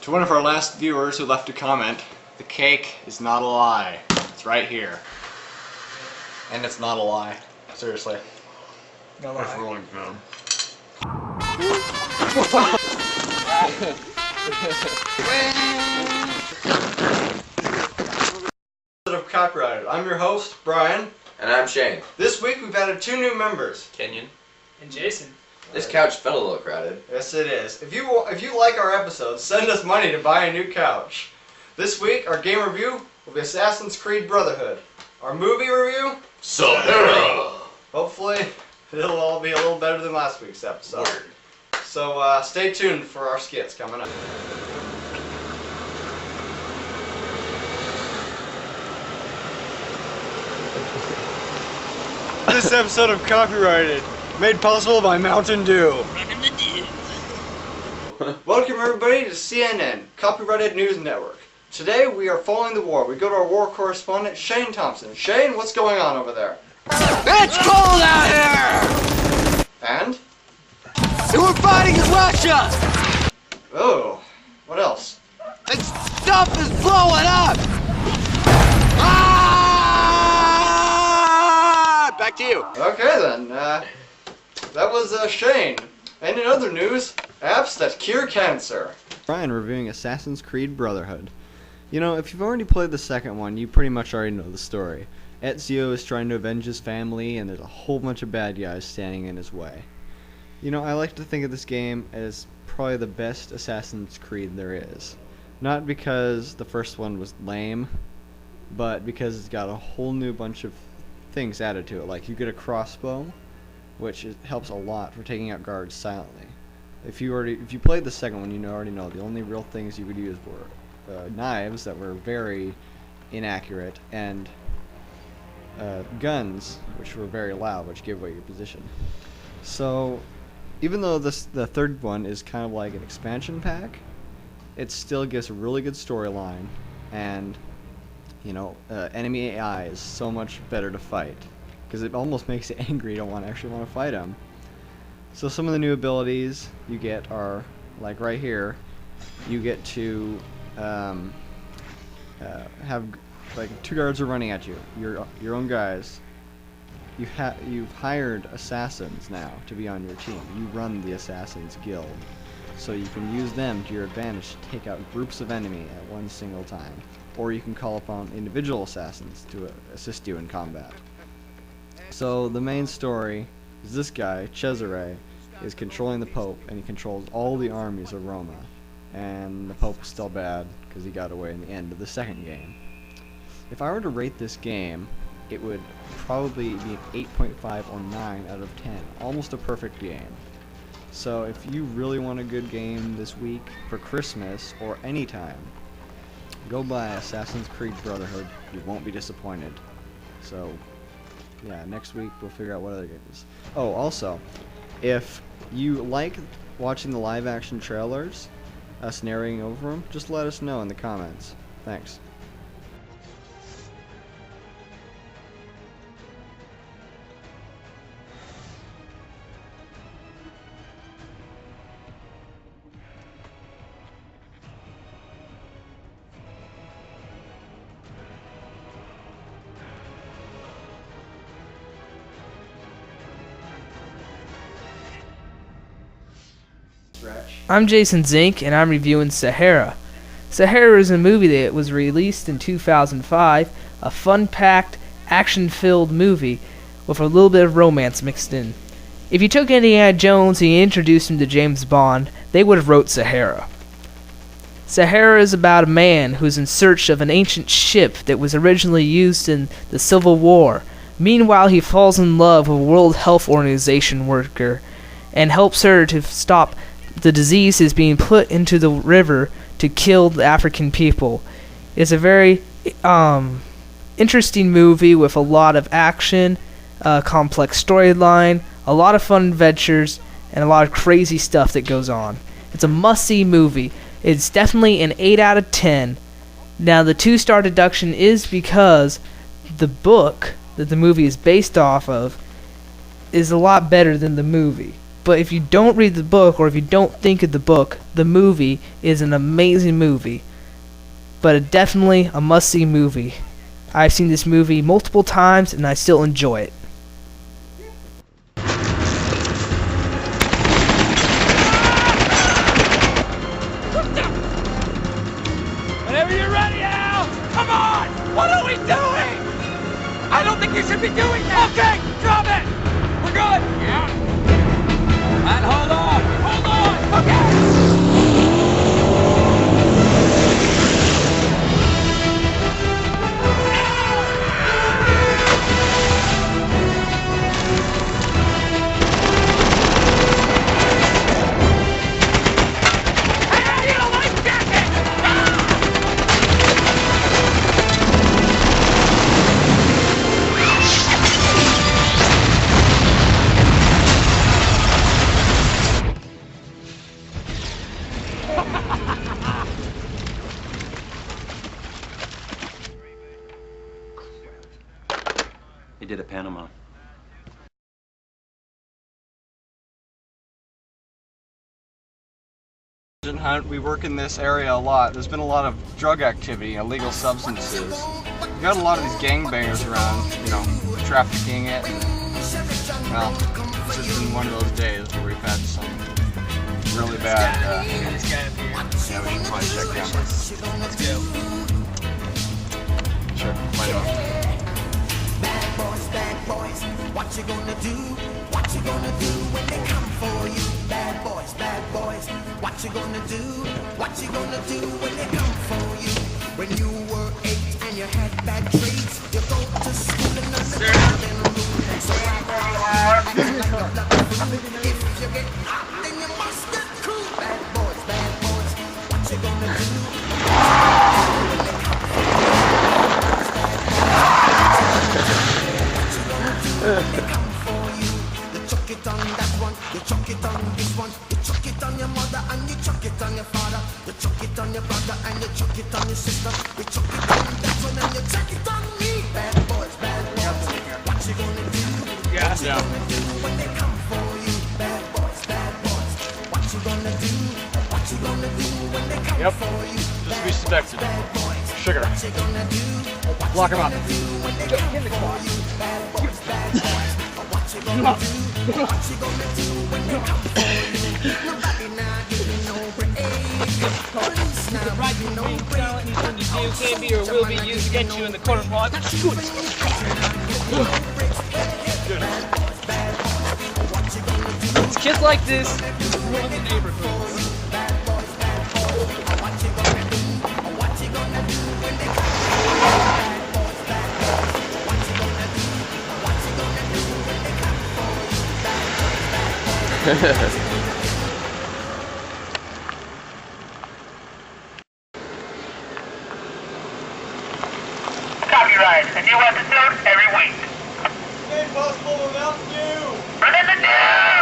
To one of our last viewers who left a comment, the cake is not a lie. It's right here. And it's not a lie. Seriously. No lie. It's really good. Of Copywrited. I'm your host, Brian. And I'm Shane. This week we've added 2 new members. Kenyon. And Jason. This couch felt a little crowded. Yes, it is. If you like our episodes, send us money to buy a new couch. This week, our game review will be Assassin's Creed Brotherhood. Our movie review, Sahara! hopefully it'll all be a little better than last week's episode. Word. So stay tuned for our skits coming up. This episode of Copyrighted, made possible by Mountain Dew. Welcome everybody to CNN, Copyrighted News Network. Today we are following the war. We go to our war correspondent, Shane Thompson. Shane, what's going on over there? It's cold out here! And? And we're fighting in Russia! Oh, what else? And stuff is blowing up! Ah! Back to you. Okay then, that was Shane. And in other news, apps that cure cancer. Brian reviewing Assassin's Creed Brotherhood. You know, if you've already played the second one, you pretty much already know the story. Ezio is trying to avenge his family, and there's a whole bunch of bad guys standing in his way. You know, I like to think of this game as probably the best Assassin's Creed there is. Not because the first one was lame, but because it's got a whole new bunch of things added to it. Like, you get a crossbow, which helps a lot for taking out guards silently. If you played the second one, you already know the only real things you could use were knives that were very inaccurate, and guns, which were very loud, which gave away your position. So, even though the third one is kind of like an expansion pack, it still gives a really good storyline, and enemy AI is so much better to fight, because it almost makes you angry. You don't actually want to fight them. So some of the new abilities you get are, like right here, you get to have, like, 2 guards are running at you, your own guys. You've hired assassins now to be on your team. You run the Assassins Guild, so you can use them to your advantage to take out groups of enemy at one single time, or you can call upon individual assassins to assist you in combat. So the main story is this guy, Cesare, is controlling the Pope, and he controls all the armies of Roma. And the Pope is still bad because he got away in the end of the second game. If I were to rate this game, it would probably be an 8.5 or 9 out of 10. Almost a perfect game. So if you really want a good game this week for Christmas or any time, go buy Assassin's Creed Brotherhood. You won't be disappointed. So yeah, next week we'll figure out what other games. Oh, also, if you like watching the live action trailers, us narrating over them, just let us know in the comments. Thanks. I'm Jason Zink, and I'm reviewing Sahara. Sahara is a movie that was released in 2005, a fun-packed, action-filled movie with a little bit of romance mixed in. If you took Indiana Jones and you introduced him to James Bond, they would have wrote Sahara. Sahara is about a man who's in search of an ancient ship that was originally used in the Civil War. Meanwhile, he falls in love with a World Health Organization worker and helps her to stop the disease is being put into the river to kill the African people. It's a very interesting movie with a lot of action, complex storyline, a lot of fun adventures, and a lot of crazy stuff that goes on. It's a must-see movie. It's definitely an 8 out of 10. Now, the 2-star deduction is because the book that the movie is based off of is a lot better than the movie. But if you don't read the book, or if you don't think of the book, the movie is an amazing movie. But definitely a must-see movie. I've seen this movie multiple times and I still enjoy it. Whenever you're ready, Al! Come on! What are we doing? I don't think you should be doing that! Okay, drop it! We're good! Yeah. And hold on! Hold on! Okay! Hey, I need a life jacket! He did a Panama. Hunt, we work in this area a lot. There's been a lot of drug activity, illegal substances. We've got a lot of these gangbangers around, you know, trafficking it. And, well, it's just been one of those days where we've had some really bad. Yeah, we should probably check down. Let's go. Sure, might have. Bad boys, what you gonna do? What you gonna do when they come for you? Bad boys, what you gonna do? What you gonna do when they come for you? When you were 8 and you had bad traits, you go to school and learn the in a room. So if you get out, then you must get cool. Bad boys, what you gonna do? You chuck it on that one, you chuck it on this one, you chuck it on your mother and you chuck it on your father, you chuck it on your brother and you chuck it on your sister, you chuck it on that one and you chuck it on me. Bad boys, what you gonna do? Yeah. What you gonna do when they come for you? Bad boys, what you gonna do? What you gonna do when they come for you? Disrespected. Sugar. What you gonna do? Lock him up. What you gonna do when they come for you? Bad boys, what you gonna do? What you gonna do when they come for you? Nobody now give you no break. Police now give you no break. Anything you do can be or will be used against you in the court of law. That's good. What you gonna do? It's kids like this who run the neighborhood. What you gonna do? What you gonna do when they come for you? Copyright, a new episode every week. Impossible Mountain Dew! Run in the news!